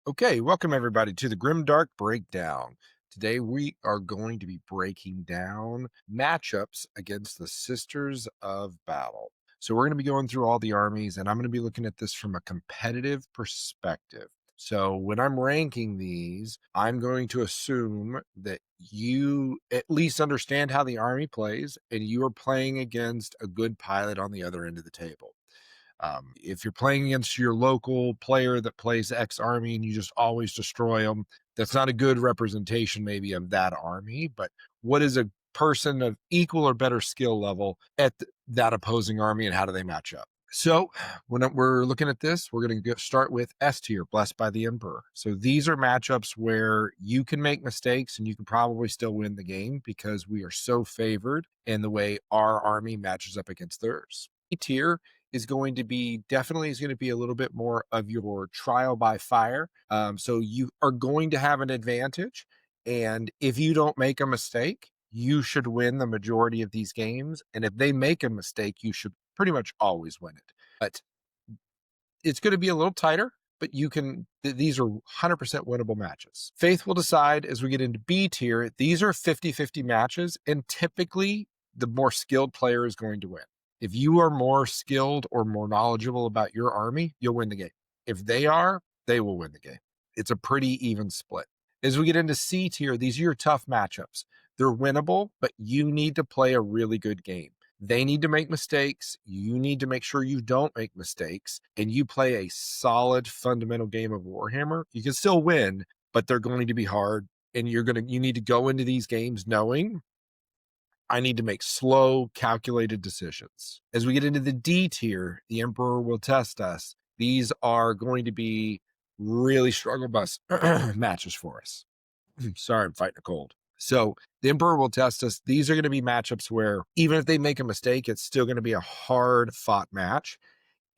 Okay, welcome everybody to the Grimdark Breakdown. Today we are going to be breaking down matchups against the Sisters of Battle. So we're going to be going through all the armies, and I'm going to be looking at this from a competitive perspective. So when I'm ranking these, I'm going to assume that you at least understand how the army plays, and you are playing against a good pilot on the other end of the table. If you're playing against your local player that plays X army and you just always destroy them, that's not a good representation maybe of that army. But what is a person of equal or better skill level at that opposing army, and how do they match up? So when we're looking at this, we're going to start with S tier, Blessed by the Emperor. So these are matchups where you can make mistakes and you can probably still win the game because we are so favored in the way our army matches up against theirs. E tier is going to be a little bit more of your trial by fire. So you are going to have an advantage. And if you don't make a mistake, you should win the majority of these games. And if they make a mistake, you should pretty much always win it. But it's going to be a little tighter, but these are 100% winnable matches. Faith will decide as we get into B tier. These are 50-50 matches, and typically the more skilled player is going to win. If you are more skilled or more knowledgeable about your army, you'll win the game. If they are, they will win the game. It's a pretty even split. As we get into C tier, these are your tough matchups. They're winnable, but you need to play a really good game. They need to make mistakes. You need to make sure you don't make mistakes, and you play a solid fundamental game of Warhammer. You can still win, but they're going to be hard, and you need to go into these games knowing I need to make slow, calculated decisions. As we get into the D tier, the Emperor will test us. These are going to be really struggle bus matches for us. Sorry, I'm fighting a cold. So the Emperor will test us. These are going to be matchups where even if they make a mistake, it's still going to be a hard fought match.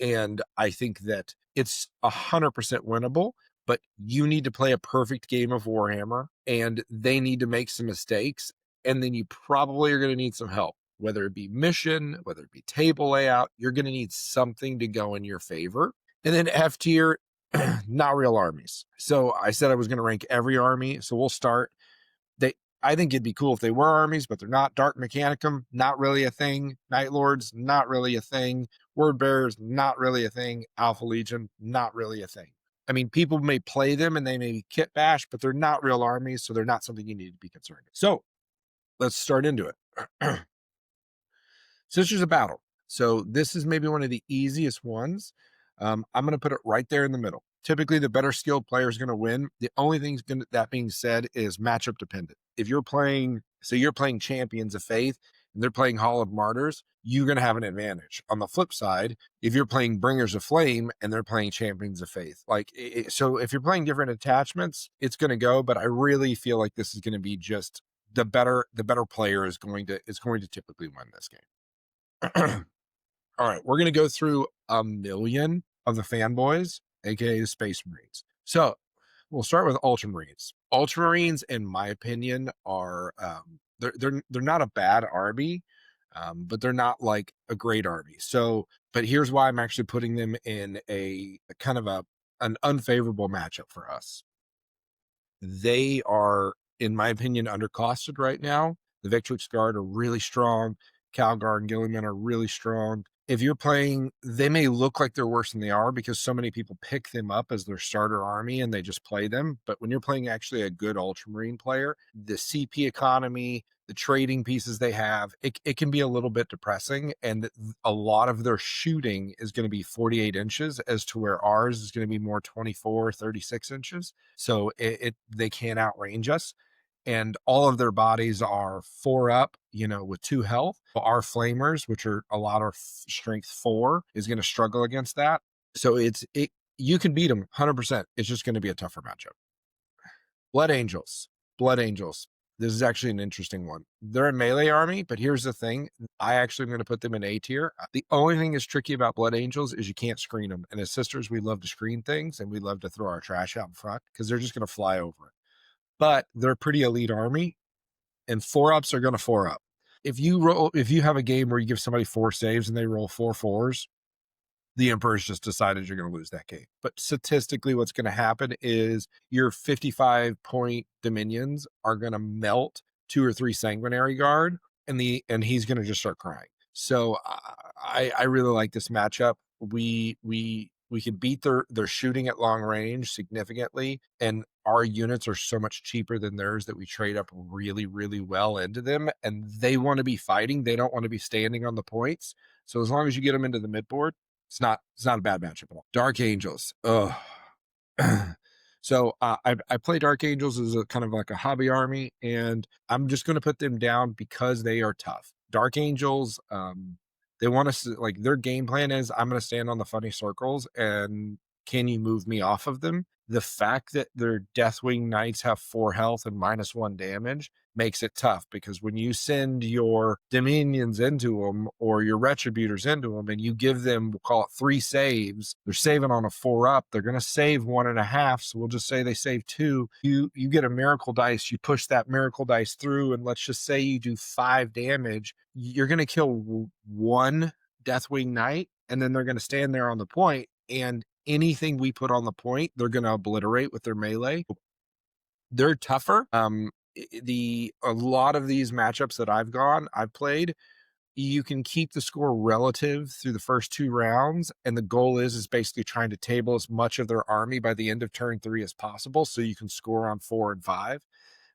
And I think that it's 100% winnable, but you need to play a perfect game of Warhammer and they need to make some mistakes. And then you probably are going to need some help, whether it be mission, whether it be table layout. You're going to need something to go in your favor. And then F tier, not real armies. So I said I was going to rank every army. So we'll start. I think it'd be cool if they were armies, but they're not. Dark Mechanicum, not really a thing. Night Lords, not really a thing. Word Bearers, not really a thing. Alpha Legion, not really a thing. I mean, people may play them and they may kit bash, but they're not real armies, so they're not something you need to be concerned with. So let's start into it. Sisters of Battle. So this is maybe one of the easiest ones. I'm going to put it right there in the middle. Typically, the better skilled player is going to win. The only thing that being said is matchup dependent. If you're playing Champions of Faith and they're playing Hall of Martyrs, you're going to have an advantage. On the flip side, if you're playing Bringers of Flame and they're playing Champions of Faith, so if you're playing different attachments, it's going to go. But I really feel like this is going to be just the better player is going to typically win this game. All right, we're going to go through a million of the fanboys, aka the Space Marines. So we'll start with Ultramarines. Ultramarines, in my opinion, are they're not a bad army, but they're not like a great army. So, but here's why I'm actually putting them in a kind of an unfavorable matchup for us. They are, in my opinion, undercosted right now. The Victrix Guard are really strong. Calgar and Gilliman are really strong. If you're playing, they may look like they're worse than they are because so many people pick them up as their starter army and they just play them. But when you're playing actually a good Ultramarine player, the CP economy, the trading pieces they have, it can be a little bit depressing. And a lot of their shooting is going to be 48 inches as to where ours is going to be more 24, 36 inches. So they can't outrange us. And all of their bodies are 4 up, with 2 health. Our flamers, which are a lot of strength 4, is going to struggle against that. So you can beat them 100%. It's just going to be a tougher matchup. Blood Angels. This is actually an interesting one. They're a melee army, but here's the thing. I actually am going to put them in A tier. The only thing that's tricky about Blood Angels is you can't screen them. And as sisters, we love to screen things and we love to throw our trash out in front because they're just going to fly over it. But they're a pretty elite army, and 4-ups are going to 4-up. If you have a game where you give somebody 4 saves and they roll 4 4s, the Emperor's just decided you're going to lose that game. But statistically, what's going to happen is your 55-point Dominions are going to melt 2 or 3 Sanguinary Guard, and he's going to just start crying. So I really like this matchup. We can beat their shooting at long range significantly, and our units are so much cheaper than theirs that we trade up really, really well into them. And they want to be fighting; they don't want to be standing on the points. So as long as you get them into the midboard, it's not a bad matchup at all. Dark Angels. Ugh. So I play Dark Angels as a kind of like a hobby army, and I'm just going to put them down because they are tough. Dark Angels, they want us to, like, their game plan is I'm going to stand on the funny circles, and can you move me off of them? The fact that their Deathwing Knights have 4 health and -1 damage makes it tough, because when you send your Dominions into them or your Retributors into them and you give them, we'll call it 3 saves, they're saving on a 4 up, they're going to save 1.5. So we'll just say they save 2. You get a miracle dice, you push that miracle dice through, and let's just say you do 5 damage. You're going to kill 1 Deathwing Knight, and then they're going to stand there on the point, and anything we put on the point, they're going to obliterate with their melee. They're tougher. A lot of these matchups that I've played, you can keep the score relative through the first 2 rounds, and the goal is basically trying to table as much of their army by the end of turn 3 as possible, so you can score on 4 and 5,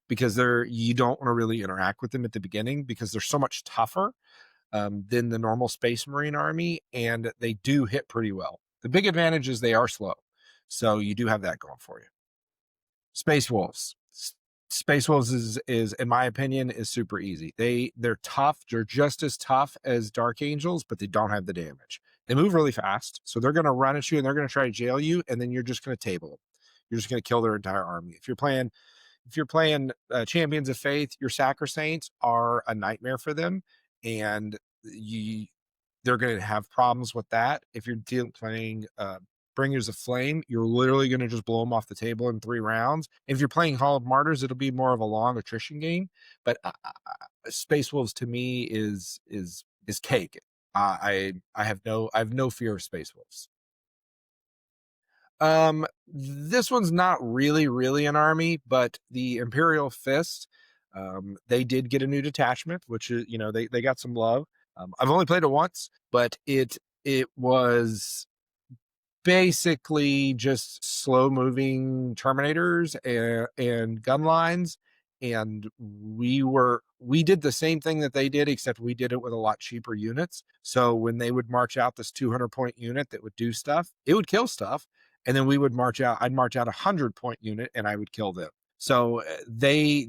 because you don't want to really interact with them at the beginning because they're so much tougher than the normal Space Marine army, and they do hit pretty well. The big advantage is they are slow, so you do have that going for you. Space Wolves. Space Wolves is in my opinion is super easy. They're tough. They're just as tough as Dark Angels, but they don't have the damage. They move really fast, so they're going to run at you and they're going to try to jail you, and then you're just going to table them. You're just going to kill their entire army. If you're playing Champions of Faith, your Sacrosaints are a nightmare for them, and they're going to have problems with that. If you're playing Bringers of Flame, you're literally going to just blow them off the table in 3 rounds. If you're playing Hall of Martyrs, it'll be more of a long attrition game. But Space Wolves to me is cake. I have no fear of Space Wolves. This one's not really an army, but the Imperial Fist, they did get a new detachment, which is, they got some love. I've only played it once, but it was basically just slow moving Terminators and gun lines. And we did the same thing that they did, except we did it with a lot cheaper units. So when they would march out this 200-point unit that would do stuff, it would kill stuff. And then I'd march out a 100-point unit and I would kill them. So they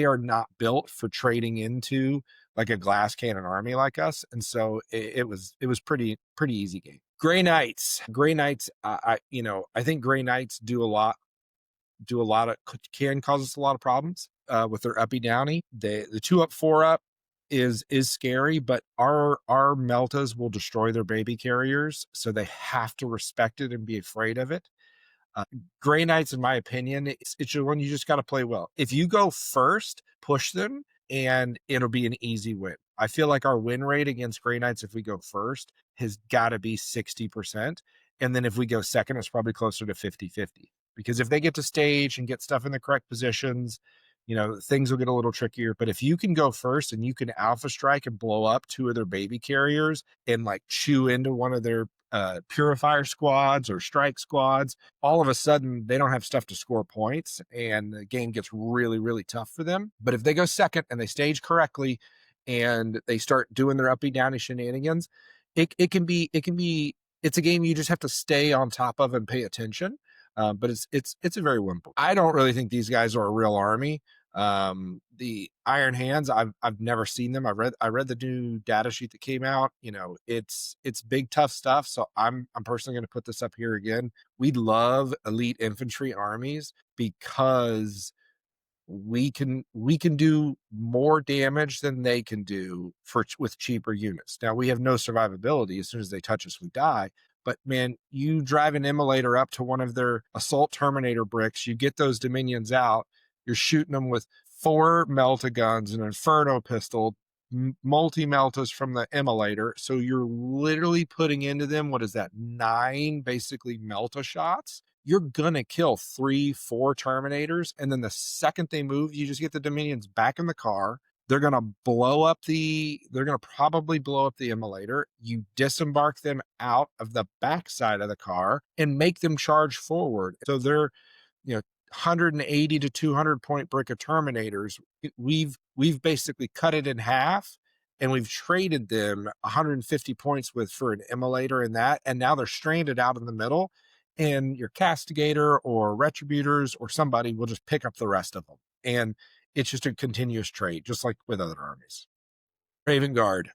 are not built for trading into like a glass cannon army like us. And so it was pretty easy game. Grey Knights. I think Grey Knights can cause us a lot of problems with their uppy downy. The 2 up 4 up is scary, but our Meltas will destroy their baby carriers, so they have to respect it and be afraid of it. Grey Knights, in my opinion, it's one you just got to play well. If you go first, push them, and it'll be an easy win. I feel like our win rate against Grey Knights, if we go first, has got to be 60%. And then if we go second, it's probably closer to 50-50. Because if they get to stage and get stuff in the correct positions, things will get a little trickier. But if you can go first and you can alpha strike and blow up 2 of their baby carriers and like chew into one of their purifier squads or strike squads, all of a sudden they don't have stuff to score points and the game gets really, really tough for them. But if they go second and they stage correctly and they start doing their uppy downy shenanigans, it's a game you just have to stay on top of and pay attention. But it's a very winnable. I don't really think these guys are a real army. The Iron Hands, I've never seen them. I read the new data sheet that came out. It's big tough stuff. So I'm personally going to put this up here again. We love elite infantry armies because we can do more damage than they can do with cheaper units. Now we have no survivability. As soon as they touch us, we die. But man, you drive an immolator up to one of their assault Terminator bricks, you get those Dominions out, you're shooting them with 4 melta guns, an Inferno pistol, multi-meltas from the immolator. So you're literally putting into them, what is that, 9 basically melta shots. You're gonna kill 3-4 Terminators, and then the second they move, you just get the Dominions back in the car. They're gonna probably blow up the immolator. You disembark them out of the backside of the car and make them charge forward. So they're, 180 to 200 point brick of Terminators. We've basically cut it in half, and we've traded them 150 points for an immolator in that, and now they're stranded out in the middle, and your Castigator or Retributors or somebody will just pick up the rest of them, and it's just a continuous trade, just like with other armies. Raven Guard.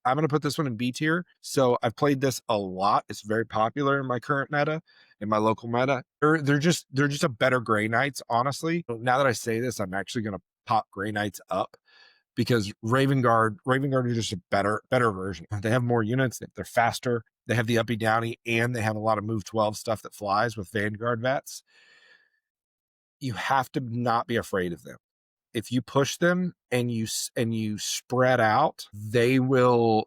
I'm going to put this one in B tier. So I've played this a lot. It's very popular in my current meta, in my local meta. They're just a better Grey Knights, honestly. Now that I say this, I'm actually going to pop Grey Knights up, because Raven Guard is just a better version. They have more units. They're faster. They have the uppy downy, and they have a lot of move 12 stuff that flies with Vanguard vets. You have to not be afraid of them. If you push them and you spread out, they will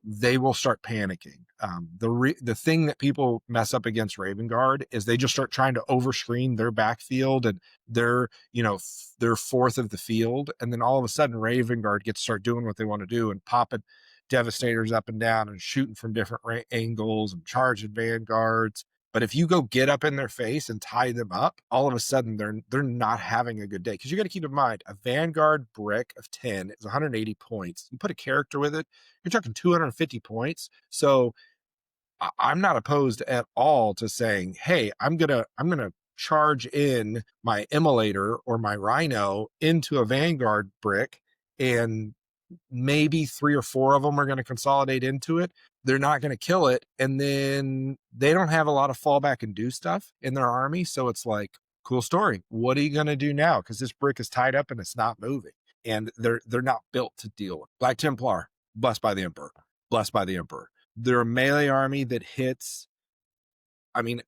start panicking. The thing that people mess up against Raven Guard is they just start trying to overscreen their backfield, and they're fourth of the field, and then all of a sudden Raven Guard gets to start doing what they want to do and popping Devastators up and down and shooting from different angles and charging Vanguards. But if you go get up in their face and tie them up, all of a sudden they're not having a good day. Because you got to keep in mind, a Vanguard brick of 10 is 180 points. You put a character with it, you're talking 250 points. So I'm not opposed at all to saying, hey, I'm gonna charge in my immolator or my Rhino into a Vanguard brick, and maybe 3 or 4 of them are going to consolidate into it. They're not going to kill it, and then they don't have a lot of fallback and do stuff in their army. So it's like, cool story. What are you going to do now? Because this brick is tied up and it's not moving, and they're not built to deal with. Black Templar, blessed by the Emperor. They're a melee army that hits. I mean,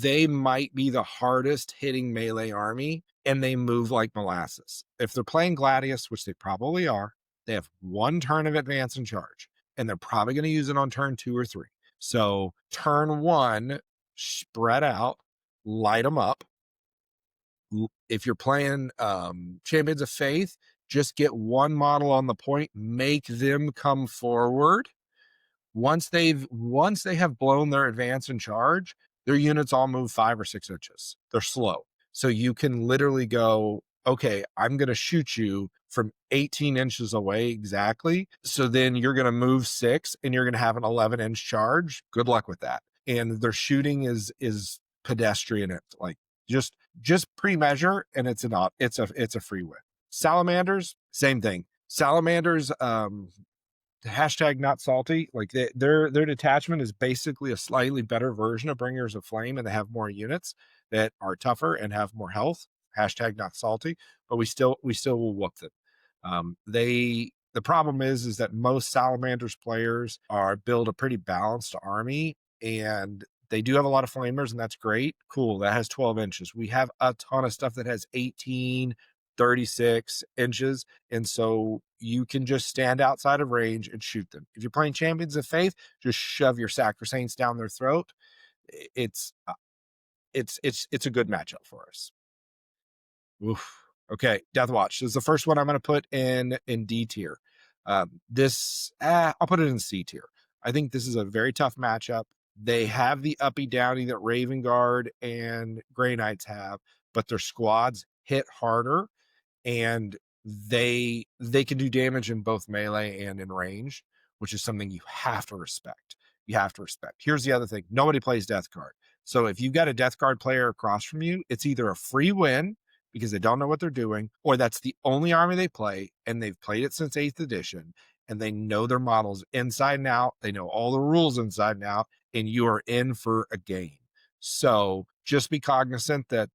they might be the hardest hitting melee army, and they move like molasses. If they're playing Gladius, which they probably are, they have 1 turn of advance and charge, and they're probably going to use it on turn 2 or 3. So turn 1, spread out, light them up. If you're playing Champions of Faith, just get 1 model on the point, make them come forward. Once they have blown their advance and charge, their units all move 5 or 6 inches. They're slow. So you can literally go, okay, I'm going to shoot you from 18 inches away exactly. So then you're going to move 6 and you're going to have an 11-inch charge. Good luck with that. And their shooting is pedestrian. It's like just pre-measure, and it's a free win. Salamanders, same thing. Salamanders, hashtag not salty. Like their detachment is basically a slightly better version of Bringers of Flame, and they have more units that are tougher and have more health. Hashtag not salty, but we still will whoop them. The problem is that most Salamanders players build a pretty balanced army, and they do have a lot of flamers, and that's great. Cool. That has 12 inches. We have a ton of stuff that has 18, 36 inches. And so you can just stand outside of range and shoot them. If you're playing Champions of Faith, just shove your Sacrosaints down their throat. It's a good matchup for us. Oof. Okay, Death Watch. This is the first one I'm going to put in D tier. I'll put it in C tier. I think this is a very tough matchup. They have the uppy downy that Raven Guard and Grey Knights have, but their squads hit harder, and they can do damage in both melee and in range, which is something you have to respect. Here's the other thing. Nobody plays Death Guard. So if you've got a Death Guard player across from you, it's either a free win because they don't know what they're doing, or that's the only army they play, and they've played it since 8th edition, and they know their models inside and out. They know all the rules inside and out, and you are in for a game. So just be cognizant that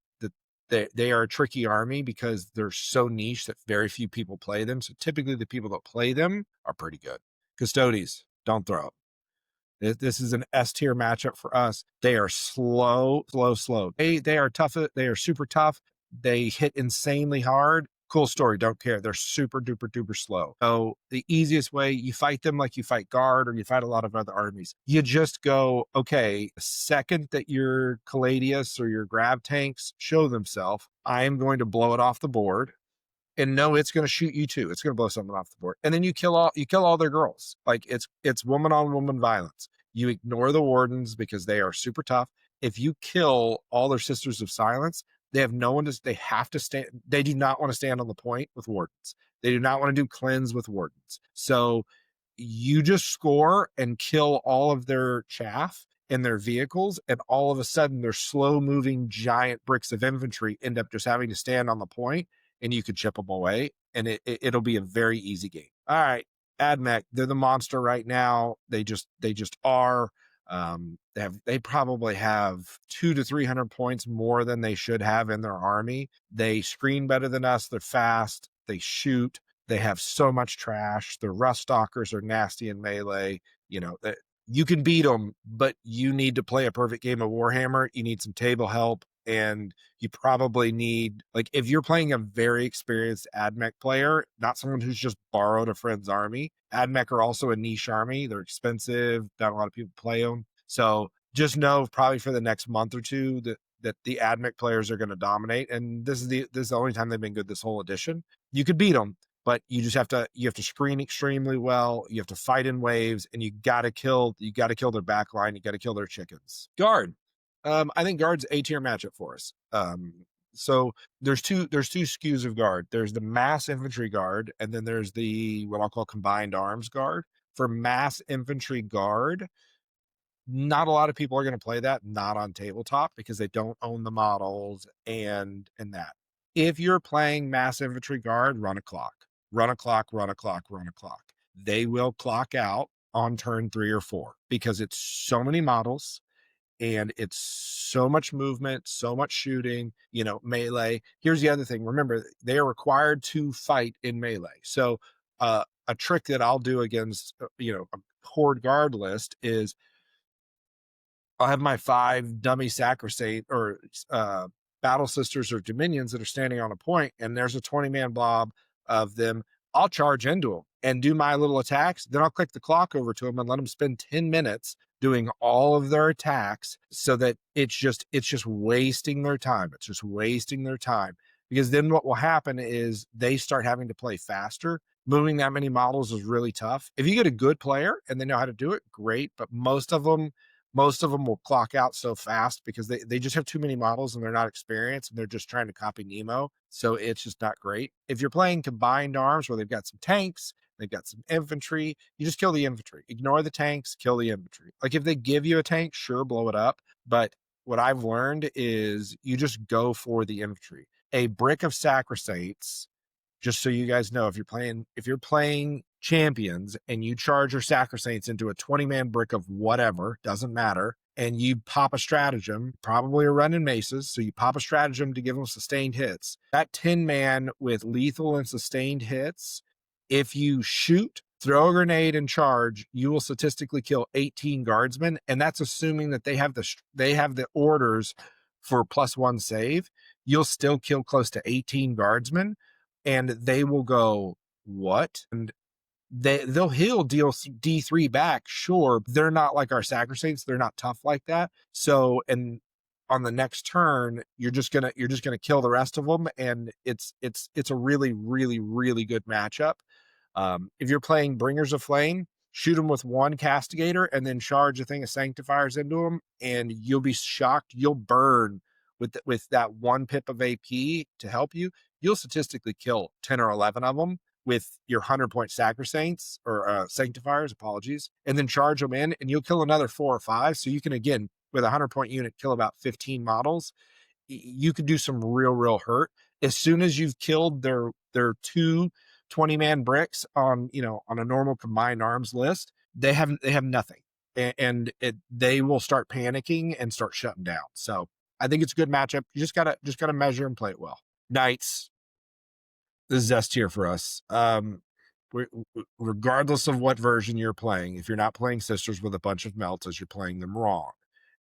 they are a tricky army because they're so niche that very few people play them. So typically the people that play them are pretty good. Custodes, don't throw up. This is an S tier matchup for us. They are slow. They are tough. They are super tough. They hit insanely hard. Cool story, don't care. They're super duper duper slow. So the easiest way, you fight them like you fight guard or you fight a lot of other armies. You just go, okay, the second that your Caladius or your grab tanks show themselves, I am going to blow it off the board. And no, it's going to shoot you too. It's going to blow something off the board. And then you kill all their girls. Like it's woman on woman violence. You ignore the wardens because they are super tough. If you kill all their sisters of silence, they have no one to, they have to stand. They do not want to stand on the point with wardens. They do not want to do cleanse with wardens. So you just score and kill all of their chaff in their vehicles, and all of a sudden their slow moving giant bricks of infantry end up just having to stand on the point, and you could chip them away, and it'll be a very easy game. All right, Admech, they're the monster right now. They just are. They probably have 200 to 300 points more than they should have in their army. They screen better than us. They're fast. They shoot. They have so much trash. The rust stalkers are nasty in melee. You know, you can beat them, but you need to play a perfect game of Warhammer. You need some table help, and you probably need, like, if you're playing a very experienced AdMech player, not someone who's just borrowed a friend's army. AdMech are also a niche army. They're expensive. Not a lot of people play them. So just know probably for the next month or two that the AdMech players are going to dominate. And this is the only time they've been good this whole edition. You could beat them, but you have to screen extremely well. You have to fight in waves, and you got to kill their back line. You got to kill their chickens. Guard. I think guard's A tier matchup for us. So there's two SKUs of guard. There's the mass infantry guard, and then there's the what I'll call combined arms guard. For mass infantry guard, not a lot of people are going to play that, not on tabletop, because they don't own the models and that. If you're playing mass infantry guard, run a clock. They will clock out on turn 3 or 4 because it's so many models and it's so much movement, so much shooting, melee. Here's the other thing. Remember, they are required to fight in melee. So a trick that I'll do against, a horde guard list is I'll have my 5 dummy sacrosanct or battle sisters or dominions that are standing on a point, and there's a 20-man blob of them. I'll charge into them and do my little attacks. Then I'll click the clock over to them and let them spend 10 minutes doing all of their attacks, so that it's just wasting their time. It's just wasting their time, because then what will happen is they start having to play faster. Moving that many models is really tough. If you get a good player and they know how to do it, great. But most of them will clock out so fast because they just have too many models and they're not experienced, and they're just trying to copy Nemo. So it's just not great. If you're playing combined arms where they've got some tanks, they've got some infantry, you just kill the infantry. Ignore the tanks, kill the infantry. Like, if they give you a tank, sure, blow it up. But what I've learned is you just go for the infantry. A brick of sacrosancts, just so you guys know, if you're playing champions and you charge your sacrosancts into a 20-man brick of whatever, doesn't matter, and you pop a stratagem, probably are running maces, so you pop a stratagem to give them sustained hits. That 10-man with lethal and sustained hits, if you shoot, throw a grenade, and charge, you will statistically kill 18 guardsmen, and that's assuming that they have the orders for +1 save. You'll still kill close to 18 guardsmen, and they will go, what? And they'll heal D3 back, sure. They're not like our sacrosancts. They're not tough like that. So, and on the next turn, you're just gonna kill the rest of them, and it's a really, really, really good matchup. If you're playing Bringers of Flame, shoot them with 1 castigator and then charge a thing of sanctifiers into them, and you'll be shocked. You'll burn with that 1 pip of AP to help you. You'll statistically kill 10 or 11 of them with your 100-point sacrosancts or sanctifiers, apologies, and then charge them in, and you'll kill another 4 or 5. So you can, again, with a 100-point unit, kill about 15 models. You could do some real hurt. As soon as you've killed their 2 20-man bricks on a normal combined arms list, they have nothing, and they will start panicking and start shutting down. So I think it's a good matchup. You just gotta measure and play it well. Knights, this is S tier for us. Regardless of what version you're playing, if you're not playing sisters with a bunch of meltas, you're playing them wrong.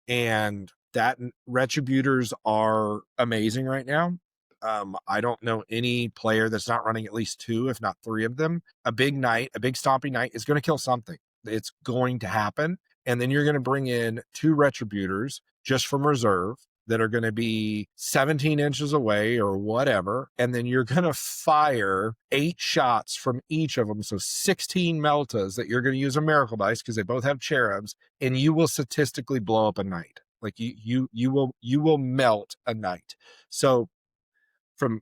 And that retributors are amazing right now. I don't know any player that's not running at least 2, if not 3 of them. A big knight, a big stompy knight is going to kill something. It's going to happen. And then you're going to bring in 2 retributors just from reserve that are going to be 17 inches away or whatever. And then you're going to fire 8 shots from each of them. So 16 meltas that you're going to use a miracle dice because they both have cherubs, and you will statistically blow up a knight. Like you will melt a knight. So from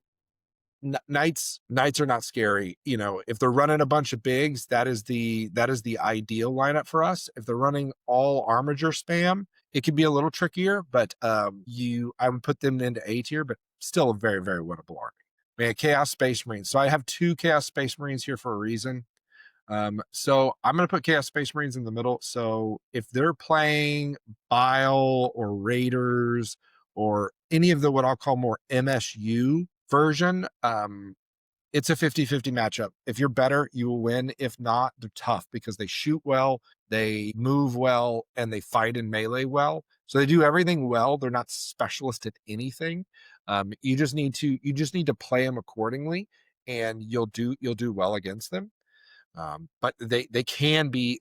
knights are not scary. You know, if they're running a bunch of bigs, that is the ideal lineup for us. If they're running all armature spam, it can be a little trickier, but I would put them into A tier, but still a very, very winnable army. Man, Chaos Space Marines. So I have 2 Chaos Space Marines here for a reason. So I'm going to put Chaos Space Marines in the middle. So if they're playing Vahl or Raiders or any of the what I'll call more MSU version, it's a 50-50 matchup. If you're better, you will win. If not, they're tough because they shoot well, they move well, and they fight in melee well. So they do everything well. They're not specialist at anything. You just need to play them accordingly, and you'll do well against them. But they can be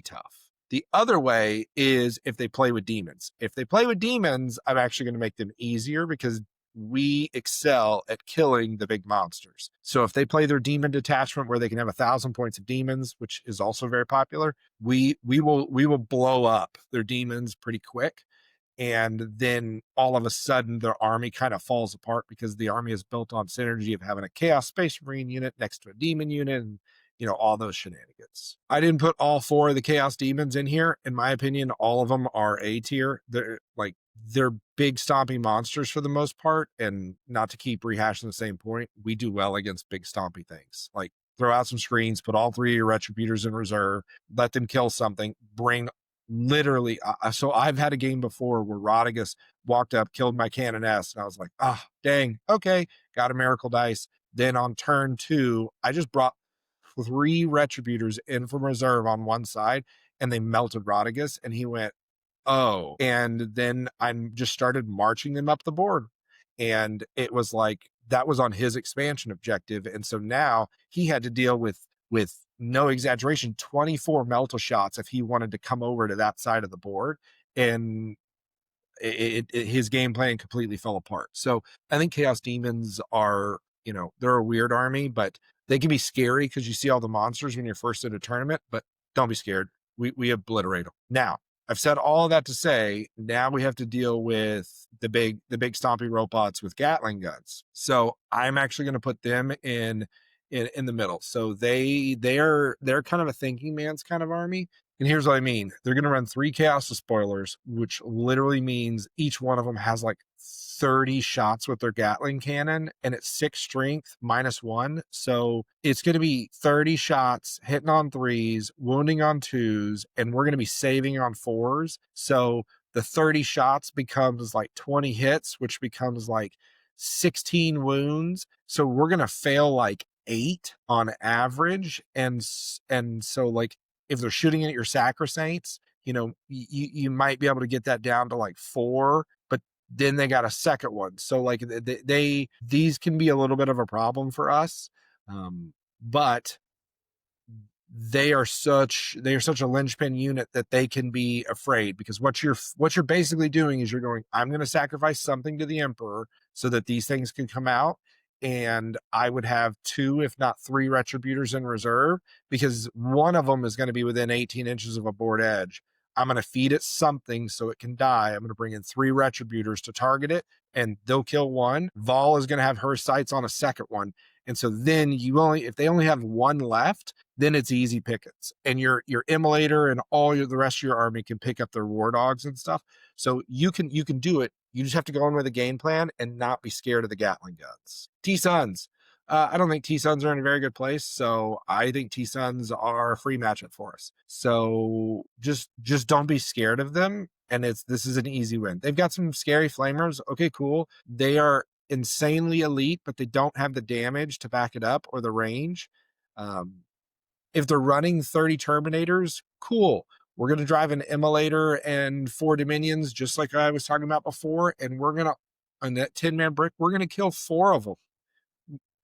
tough. The other way is if they play with demons. If they play with demons, I'm actually going to make them easier because we excel at killing the big monsters. So if they play their demon detachment where they can have 1,000 points of demons, which is also very popular, we will blow up their demons pretty quick. And then all of a sudden their army kind of falls apart because the army is built on synergy of having a Chaos Space Marine unit next to a demon unit and, you know, all those shenanigans. I didn't put all 4 of the Chaos Demons in here. In my opinion, all of them are A tier. They're big stompy monsters for the most part. And not to keep rehashing the same point, we do well against big stompy things. Like throw out some screens, put all 3 of your retributors in reserve, let them kill something, bring literally. So I've had a game before where Rodigus walked up, killed my Canoness, and I was like, dang, okay, got a miracle dice. Then on turn 2, I just brought 3 retributors in from reserve on one side, and they melted Rodigus, and he went, oh. And then I just started marching them up the board. And it was like, that was on his expansion objective. And so now he had to deal with no exaggeration, 24 melta shots if he wanted to come over to that side of the board. And his game plan completely fell apart. So I think Chaos Demons are, you know, they're a weird army, but they can be scary because you see all the monsters when you're first at a tournament, but don't be scared. We obliterate them. Now, I've said all of that to say, now we have to deal with the big stompy robots with Gatling guns. So I'm actually going to put them in the middle. So they're kind of a thinking man's kind of army. And here's what I mean. They're going to run 3 Chaos of Spoilers, which literally means each one of them has like 30 shots with their Gatling cannon, and it's 6 strength -1. So it's going to be 30 shots, hitting on 3s, wounding on 2s, and we're going to be saving on 4s. So the 30 shots becomes like 20 hits, which becomes like 16 wounds. So we're going to fail like 8 on average. And so like, if they're shooting at your Sacrosaints, you know, you might be able to get that down to like 4, but then they got a second one. So like these can be a little bit of a problem for us. But they are such a linchpin unit that they can be afraid, because what you're basically doing is you're going, I'm going to sacrifice something to the Emperor so that these things can come out. And I would have 2, if not 3 retributors in reserve, because one of them is going to be within 18 inches of a board edge. I'm going to feed it something so it can die. I'm going to bring in 3 retributors to target it, and they'll kill one. Vahl is going to have her sights on a second one. And so then if they only have 1 left, then it's easy pickets. And your immolator and the rest of your army can pick up their war dogs and stuff. So you can do it. You just have to go in with a game plan and not be scared of the Gatling guns. T-Suns. I don't think T-Suns are in a very good place. So I think T-Suns are a free matchup for us. So just don't be scared of them. And this is an easy win. They've got some scary flamers. Okay, cool. They are insanely elite, but they don't have the damage to back it up or the range. If they're running 30 Terminators, cool. We're going to drive an Immolator and 4 Dominions, just like I was talking about before, and we're going to on that 10-man brick, we're going to kill 4 of them.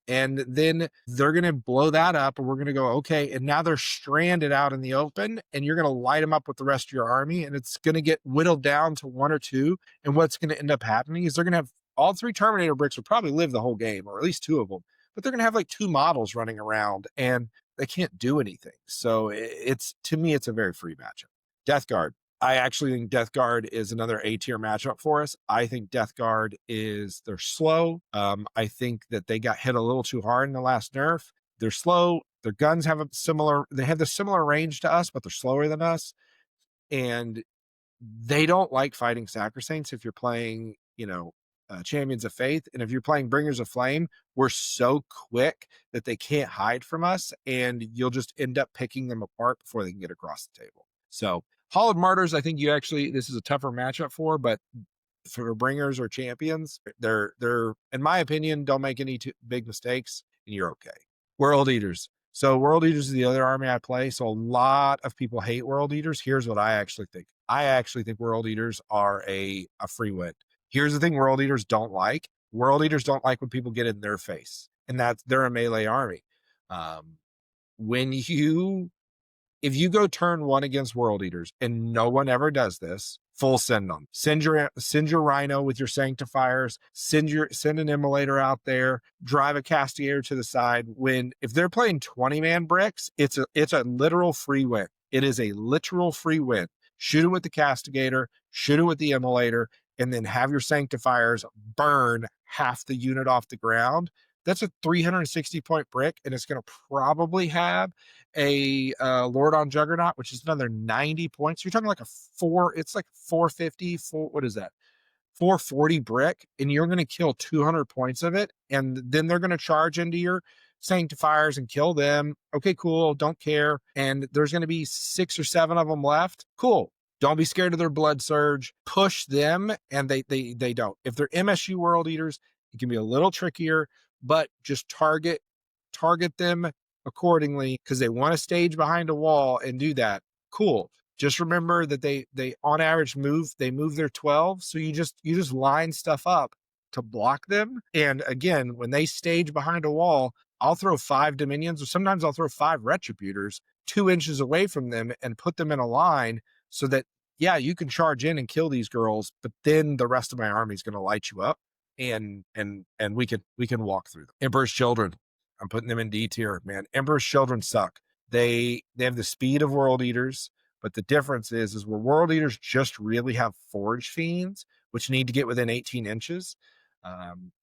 And then they're going to blow that up, and we're going to go, okay. And now they're stranded out in the open, and you're going to light them up with the rest of your army, and it's going to get whittled down to 1 or 2. And what's going to end up happening is they're going to have all 3 Terminator bricks will probably live the whole game, or at least 2 of them, but they're going to have like 2 models running around, and they can't do anything. So it's, to me, it's a very free matchup. Death Guard. I actually think Death Guard is another A tier matchup for us. I think Death Guard they're slow. I think that they got hit a little too hard in the last nerf. They're slow. Their guns have they have the similar range to us, but they're slower than us. And they don't like fighting Sacrosaints if you're playing, Champions of Faith. And if you're playing Bringers of Flame, we're so quick that they can't hide from us, and you'll just end up picking them apart before they can get across the table. So Hallowed Martyrs, I think this is a tougher matchup but for Bringers or Champions, they're in my opinion, don't make any big mistakes, and you're okay. World Eaters. So World Eaters is the other army I play. So a lot of people hate World Eaters. Here's what I actually think. I actually think World Eaters are a free win. Here's the thing World Eaters don't like. World Eaters don't like when people get in their face, and they're a melee army. If you go turn 1 against World Eaters, and no one ever does this, full send them. Send your Rhino with your Sanctifiers. Send an Immolator out there. Drive a Castigator to the side. If they're playing 20-man bricks, it's a literal free win. It is a literal free win. Shoot it with the Castigator. Shoot it with the Immolator, and then have your Sanctifiers burn half the unit off the ground. That's a 360 point brick, and it's going to probably have a Lord on Juggernaut, which is another 90 points. You're talking like it's like 450, what is that? 440 brick, and you're going to kill 200 points of it. And then they're going to charge into your Sanctifiers and kill them. Okay, cool. Don't care. And there's going to be 6 or 7 of them left. Cool. Don't be scared of their blood surge. Push them, and they don't. If they're MSU World Eaters, it can be a little trickier, but just target them accordingly, because they want to stage behind a wall and do that. Cool. Just remember that they on average move their 12. So you just line stuff up to block them. And again, when they stage behind a wall, I'll throw 5 Dominions, or sometimes I'll throw 5 Retributors 2 inches away from them and put them in a line, so that, yeah, you can charge in and kill these girls, but then the rest of my army is going to light you up, and we can walk through them. Emperor's Children. I'm putting them in D tier, man. Emperor's Children suck. They have the speed of World Eaters, but the difference is where World Eaters just really have Forge Fiends, which need to get within 18 inches.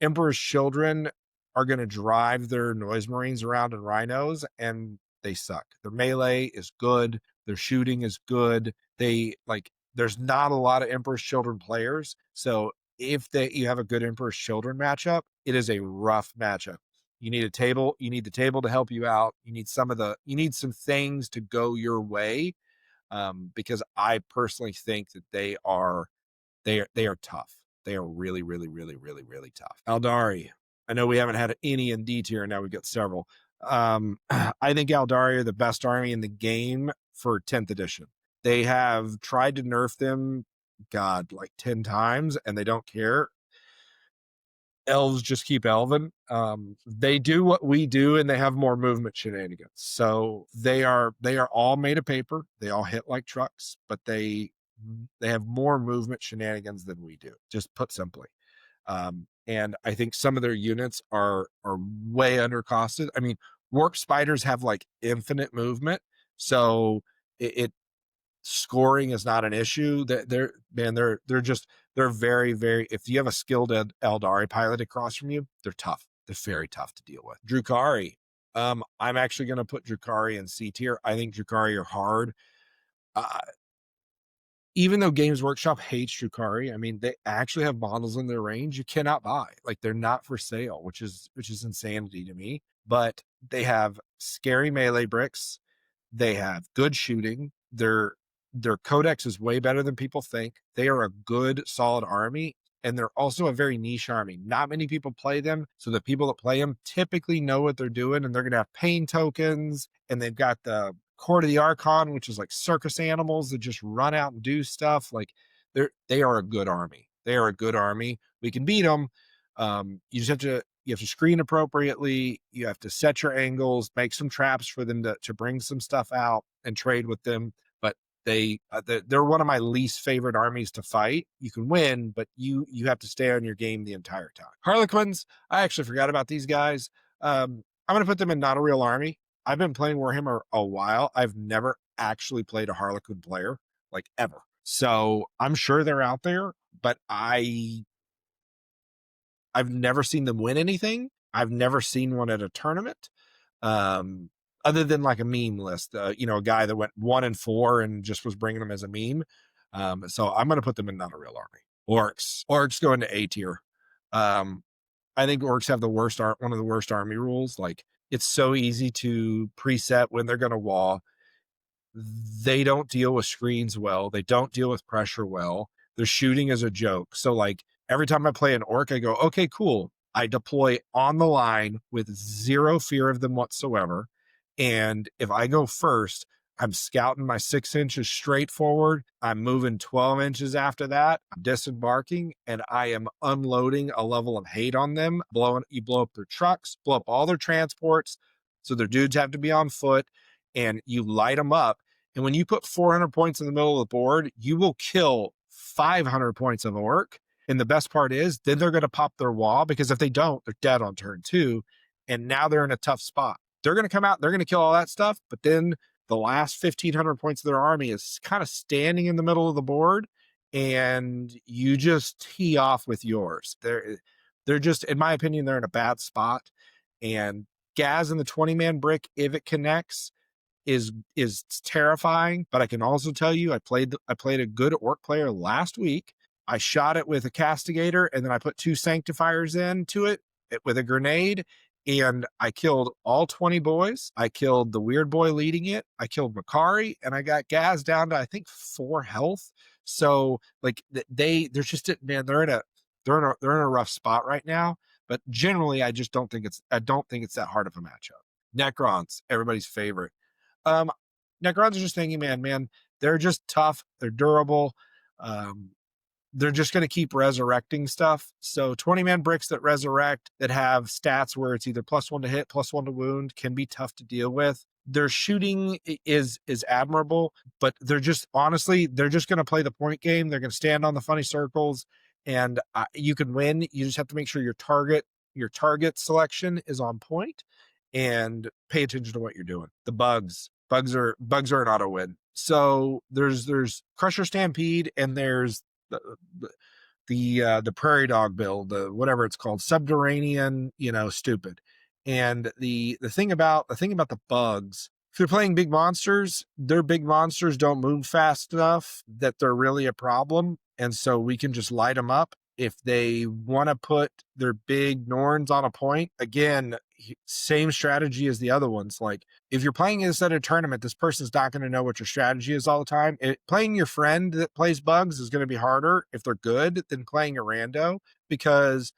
Emperor's Children are going to drive their Noise Marines around in Rhinos, and they suck. Their melee is good. Their shooting is good. There's not a lot of Emperor's Children players. So if you have a good Emperor's Children matchup, it is a rough matchup. You need a table. You need the table to help you out. You need some things to go your way, because I personally think that they are tough. They are really, really, really, really, really tough. Eldari. I know we haven't had any in D tier, and now we've got several. I think Eldari are the best army in the game for 10th edition. They have tried to nerf them, like 10 times, and they don't care. Elves just keep elving. They do what we do, and they have more movement shenanigans. So they are all made of paper. They all hit like trucks, but they have more movement shenanigans than we do, just put simply. And I think some of their units are way undercosted. I mean, Warp Spiders have like infinite movement, so it scoring is not an issue. They're very, very, if you have a skilled Eldari pilot across from you, they're tough. They're very tough to deal with. Drukhari. I'm actually going to put Drukhari in C tier. I think Drukhari are hard. Even though Games Workshop hates Drukhari, I mean, they actually have models in their range you cannot buy. Like, they're not for sale, which is insanity to me. But they have scary melee bricks. They have good shooting. Their codex is way better than people think. They are a good, solid army, and they're also a very niche army. Not many people play them, so the people that play them typically know what they're doing, and they're going to have pain tokens, and they've got the Court of the Archon, which is like circus animals that just run out and do stuff. Like, they are a good army. They are a good army. We can beat them. You just have to screen appropriately. You have to set your angles, make some traps for them to bring some stuff out and trade with them. But they're one of my least favorite armies to fight. You can win, but you have to stay on your game the entire time. Harlequins, I actually forgot about these guys. I'm going to put them in not a real army. I've been playing Warhammer a while. I've never actually played a Harlequin player, like ever. So I'm sure they're out there, but I've never seen them win anything. I've never seen one at a tournament. Other than like a meme list, a guy that went 1-4 and just was bringing them as a meme. So I'm going to put them in not a real army. Orcs go into A tier. I think orcs have one of the worst army rules. Like, it's so easy to preset when they're going to wall. They don't deal with screens well. They don't deal with pressure well. Their shooting is a joke. So like every time I play an orc, I go, okay, cool. I deploy on the line with zero fear of them whatsoever. And if I go first, I'm scouting my 6 inches straight forward. I'm moving 12 inches after that. I'm disembarking and I am unloading a level of hate on them. You blow up their trucks, blow up all their transports. So their dudes have to be on foot and you light them up. And when you put 400 points in the middle of the board, you will kill 500 points of orc. And the best part is then they're going to pop their wall, because if they don't, they're dead on turn 2. And now they're in a tough spot. They're going to come out, they're going to kill all that stuff. But then the last 1,500 points of their army is kind of standing in the middle of the board. And you just tee off with yours. They're just, in my opinion, they're in a bad spot. And Gaz in the 20-man brick, if it connects, is terrifying. But I can also tell you, I played a good orc player last week. I shot it with a castigator, and then I put 2 sanctifiers into it with a grenade, and I killed all 20 boys. I killed the weird boy leading it. I killed Makari, and I got Gaz down to I think 4 health. So like they're just, man, they're in a rough spot right now. But generally, I don't think it's that hard of a matchup. Necrons, everybody's favorite. Necrons are just thinking, man, they're just tough. They're durable. They're just going to keep resurrecting stuff. So 20-man bricks that resurrect, that have stats where it's either +1 to hit, +1 to wound, can be tough to deal with. Their shooting is admirable, but they're just going to play the point game. They're going to stand on the funny circles, and you can win. You just have to make sure your target selection is on point, and pay attention to what you're doing. The bugs are an auto win. So there's Crusher Stampede, and there's the Prairie Dog build, whatever it's called, Subterranean, stupid. And the thing about the bugs, if you're playing big monsters, their big monsters don't move fast enough that they're really a problem. And so we can just light them up. If they want to put their big Norns on a point, again, same strategy as the other ones. Like, if you're playing this at a tournament, this person's not going to know what your strategy is all the time. Playing your friend that plays bugs is going to be harder if they're good than playing a rando, because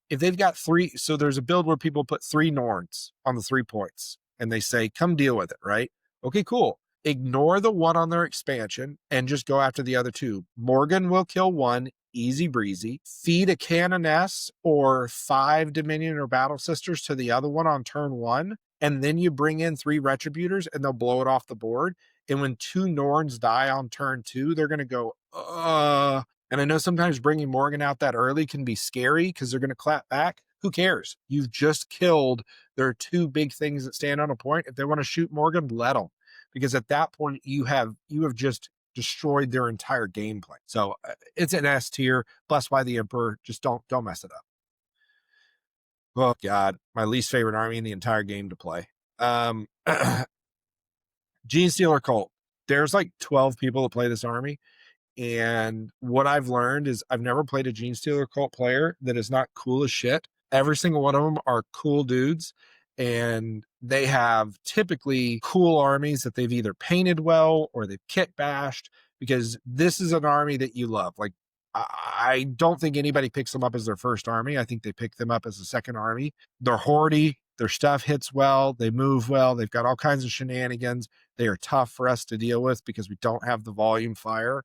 if they've got 3, so there's a build where people put 3 Norns on the 3 points and they say, come deal with it, right? Okay, cool. Ignore the 1 on their expansion and just go after the other 2. Morgan will kill 1, easy breezy. Feed a Canoness or 5 Dominion or Battle Sisters to the other one on turn 1, and then you bring in 3 Retributors and they'll blow it off the board. And when 2 Norns die on turn 2, they're going to go, and I know sometimes bringing Morgan out that early can be scary because they're going to clap back. Who cares? You've just killed their 2 big things that stand on a point. If they want to shoot Morgan, let them. Because at that point, you have just destroyed their entire gameplay. So it's an S tier. Blessed by the Emperor. Just don't mess it up. Oh God, my least favorite army in the entire game to play. Gene Stealer Cult. There's like 12 people that play this army. And what I've learned is I've never played a Gene Stealer Cult player that is not cool as shit. Every single one of them are cool dudes. And they have typically cool armies that they've either painted well or they've kit bashed, because this is an army that you love. Like, I don't think anybody picks them up as their first army. I think they pick them up as a second army. They're hoardy. Their stuff hits well. They move well. They've got all kinds of shenanigans. They are tough for us to deal with because we don't have the volume fire.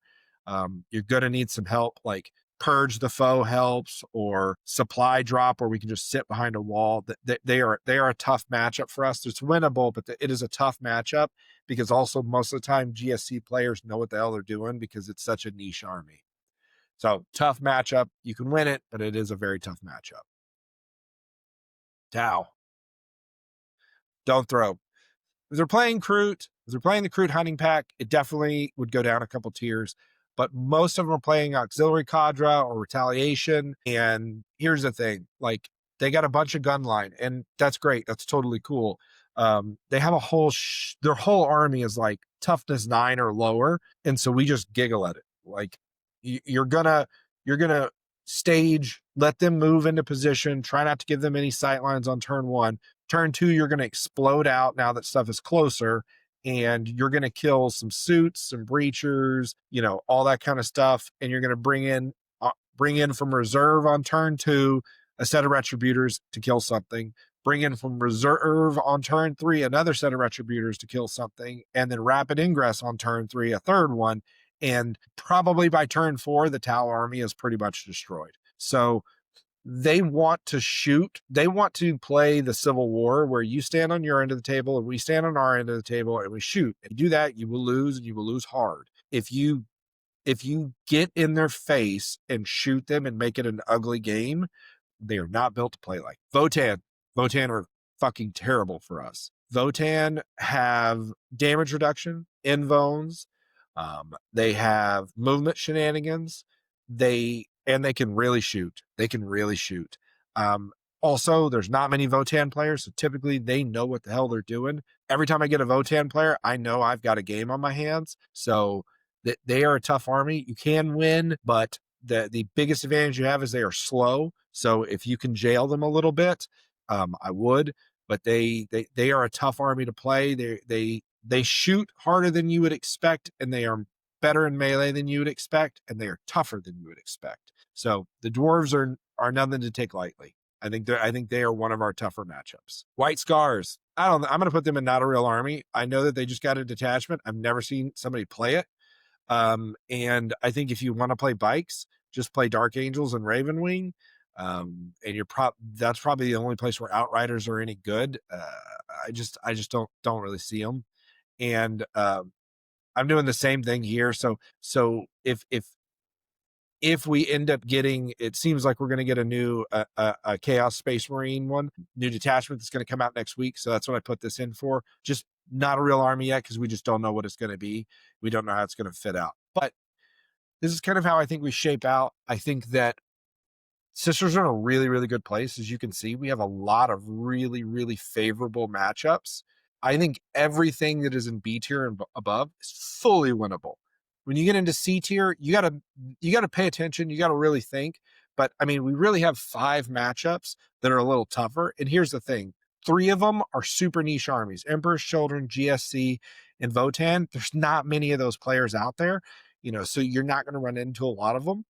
You're going to need some help, like purge the foe helps, or supply drop where we can just sit behind a wall. They are a tough matchup for us. It's winnable, but it is a tough matchup because also most of the time GSC players know what the hell they're doing because it's such a niche army. So tough matchup. You can win it, but it is a very tough matchup. Tau. Don't throw. If they're playing Kroot, if they're playing the Kroot hunting pack, it definitely would go down a couple tiers. But most of them are playing auxiliary cadre or retaliation. And here's the thing, like, they got a bunch of gun line, and that's great. That's totally cool. They have a whole their whole army is like toughness 9 or lower, and so we just giggle at it. Like, you're gonna stage, let them move into position, try not to give them any sight lines on turn 1. Turn 2, you're going to explode out now that stuff is closer, and you're going to kill some suits, some breachers, all that kind of stuff. And you're going to bring in from reserve on turn 2 a set of retributors to kill something. Bring in from reserve on turn 3 another set of retributors to kill something, and then rapid ingress on turn 3 a third one. And probably by turn 4, the Tau army is pretty much destroyed. So they want to shoot. They want to play the Civil War where you stand on your end of the table and we stand on our end of the table and we shoot. If you do that, you will lose, and you will lose hard. If you get in their face and shoot them and make it an ugly game, they are not built to play like Votann. Votann are fucking terrible for us. Votann have damage reduction, invones. They have movement shenanigans. They can really shoot. Also, there's not many Votann players, so typically they know what the hell they're doing. Every time I get a Votann player, I know I've got a game on my hands. So they are a tough army. You can win, but the biggest advantage you have is they are slow. So if you can jail them a little bit, I would. But they are a tough army to play. They shoot harder than you would expect, and they are better in melee than you would expect, and they are tougher than you would expect. So the dwarves are nothing to take lightly. I think they are one of our tougher matchups. White Scars. I'm going to put them in not a real army. I know that they just got a detachment. I've never seen somebody play it. And I think if you want to play bikes, just play Dark Angels and Ravenwing. And that's probably the only place where Outriders are any good. I just don't really see them. And I'm doing the same thing here. So if we end up getting, it seems like we're going to get a new a Chaos Space Marine new detachment that's going to come out next week. So that's what I put this in for. Just not a real army yet because we just don't know what it's going to be. We don't know how it's going to fit out. But this is kind of how I think we shape out. I think that Sisters are in a really, really good place. As you can see, we have a lot of really, really favorable matchups. I think everything that is in B tier and above is fully winnable. When you get into C tier, you gotta pay attention. You gotta really think. But I mean, we really have 5 matchups that are a little tougher. And here's the thing: 3 of them are super niche armies: Emperor's Children, GSC, and Votann. There's not many of those players out there, so you're not going to run into a lot of them.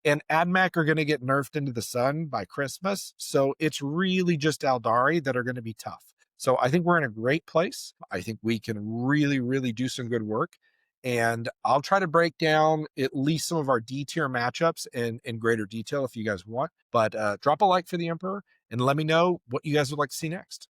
And AdMac are going to get nerfed into the sun by Christmas. So it's really just Aldari that are going to be tough. So I think we're in a great place. I think we can really, really do some good work. And I'll try to break down at least some of our D tier matchups in greater detail if you guys want. But drop a like for the Emperor and let me know what you guys would like to see next.